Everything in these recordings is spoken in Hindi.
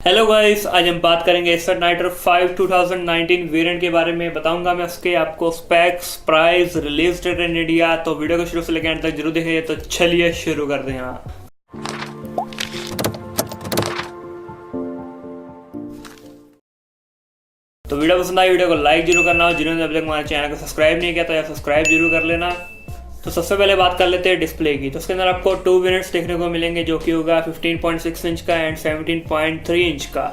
हेलो गाइस, आज हम बात करेंगे एसर नाइट्रो 5 2019 वेरिएंट के बारे में। बताऊंगा मैं उसके आपको specs, price, release date in India. तो वीडियो को शुरू से लेकर अंत तक जरूर देखिए। तो चलिए शुरू करते हैं। यहाँ तो वीडियो पसंद आई, वीडियो को लाइक जरूर करना हो। जिन्होंने अभी तक हमारे चैनल को सब्सक्राइब नहीं किया तो यार सब्सक्राइब जरूर कर लेना। तो सबसे पहले बात कर लेते हैं डिस्प्ले की। तो उसके अंदर आपको 2 वेरिएंट्स देखने को मिलेंगे, जो कि होगा 15.6 इंच का एंड 17.3 इंच का।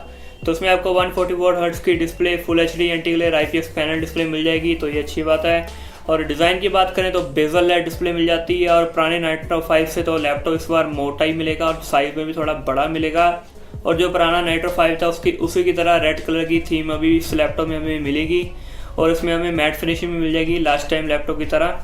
तो उसमें आपको 140 वॉट हर्ट्ज की display, full HD anti glare IPS panel display मिल जाएगी, तो ये अच्छी बात है। और डिज़ाइन की बात करें तो बेजल लाइट डिस्प्ले मिल जाती है। और पुराने नाइट्रो 5 से तो लैपटॉप इस बार मोटा ही मिलेगा और साइज में भी थोड़ा बड़ा मिलेगा। और जो पुराना नाइट्रो 5 था उसकी उसी की तरह रेड कलर की थीम अभी इस लैपटॉप में हमें मिलेगी। और इसमें हमें मैट फिनिशिंग में मिल जाएगी लास्ट टाइम लैपटॉप की तरह।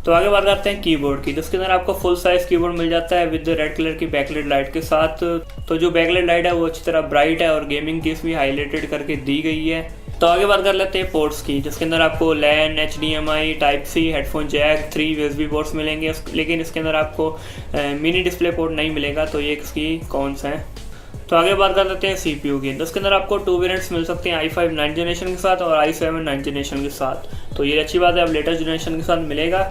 तो आगे बात करते हैं कीबोर्ड की। तो इसके अंदर आपको फुल साइज कीबोर्ड मिल जाता है विद रेड कलर की बैकलाइट लाइट के साथ। तो जो बैकलाइट लाइट है वो अच्छी तरह ब्राइट है और गेमिंग की इसमें हाईलाइटेड करके दी गई है। तो आगे बात कर लेते हैं पोर्ट्स की, जिसके अंदर आपको LAN, HDMI, Type-C, headphone jack, 3 USB ports मिलेंगे। लेकिन इसके अंदर आपको मिनी डिस्प्ले पोर्ट नहीं मिलेगा, तो ये इसकी कॉन्स हैं। तो आगे बात कर लेते हैं CPU की। तो इसके अंदर आपको 2 वेरिएंट्स मिल सकते हैं, i5 9th जनरेशन के साथ और i7 9th जनरेशन के साथ। तो ये अच्छी बात है, अब लेटेस्ट जनरेशन के साथ मिलेगा।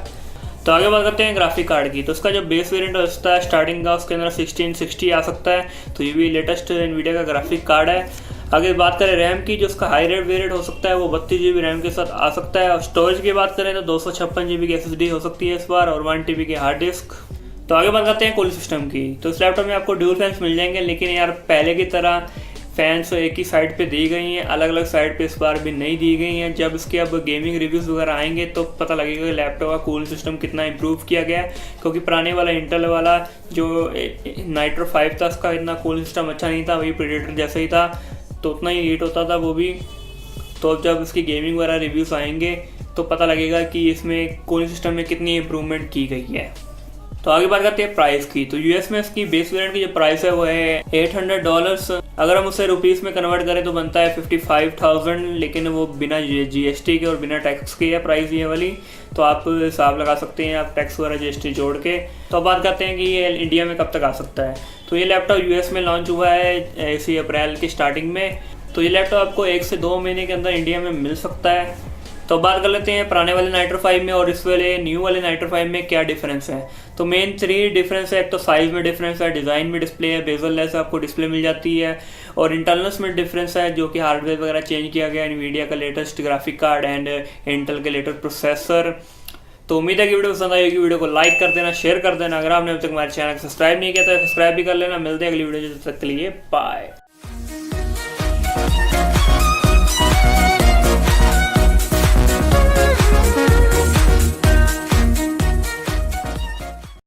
तो आगे बात करते हैं ग्राफिक कार्ड की। तो उसका जो बेस वेरिएंट होता है स्टार्टिंग का, उसके अंदर 1660 आ सकता है। तो ये भी लेटेस्ट NVIDIA का ग्राफिक कार्ड है। आगे बात करें रैम की, जो उसका हाई रेट वेरिएंट हो सकता है वो 32 GB रैम के साथ आ सकता है। और स्टोरेज की बात करें तो 256 GB की SSD हो सकती है इस बार, और 1 TB की हार्ड डिस्क। तो आगे बात करते हैं कूलिंग सिस्टम की। तो इस लैपटॉप में आपको ड्यूल फैंस मिल जाएंगे, लेकिन यार पहले की तरह फैंस एक ही साइड पे दी गई हैं, अलग अलग साइड पे इस बार भी नहीं दी गई हैं। जब इसके अब गेमिंग रिव्यूज़ वगैरह आएंगे तो पता लगेगा कि लैपटॉप का कूलिंग सिस्टम कितना इंप्रूव किया गया है। क्योंकि पुराने वाला इंटेल वाला जो नाइट्रो 5 था उसका इतना कूलिंग सिस्टम अच्छा नहीं था, वही प्रेडेटर जैसा ही था, तो उतना ही हीट होता था वो भी। तो जब इसकी गेमिंग वगैरह रिव्यूज़ आएंगे तो पता लगेगा कि इसमें कूलिंग सिस्टम में कितनी इंप्रूवमेंट की गई है। तो आगे बात करते हैं प्राइस की। तो US में इसकी बेस वेरिएंट की जो प्राइस है वो है $800। अगर हम उसे रुपीस में कन्वर्ट करें तो बनता है 55,000, लेकिन वो बिना GST के और बिना टैक्स के है प्राइस ये वाली। तो आप हिसाब लगा सकते हैं आप टैक्स वगैरह GST जोड़ के। तो अब बात करते हैं कि ये इंडिया में कब तक आ सकता है। तो ये लैपटॉप US में लॉन्च हुआ है इसी अप्रैल की स्टार्टिंग में। तो ये लैपटॉप आपको 1 से 2 महीने के अंदर इंडिया में मिल सकता है। तो बात कर लेते हैं पुराने वाले नाइट्रो 5 में और इस वाले न्यू वाले नाइट्रो 5 में क्या डिफरेंस है। तो मेन 3 डिफरेंस है। एक तो साइज में डिफरेंस है, डिज़ाइन में डिस्प्ले है, बेजल लेस आपको डिस्प्ले मिल जाती है, और इंटरनल्स में डिफरेंस है, जो कि हार्डवेयर वगैरह चेंज किया गया है, NVIDIA का latest graphic card and Intel के लेटेस्ट प्रोसेसर। तो उम्मीद है कि वीडियो पसंद आई होगी। वीडियो को लाइक कर देना, शेयर कर देना। अगर आपने अभी तक हमारे चैनल को सब्सक्राइब नहीं किया तो सब्सक्राइब भी कर लेना। मिलते हैं अगली वीडियो, जब तक के लिए बाय।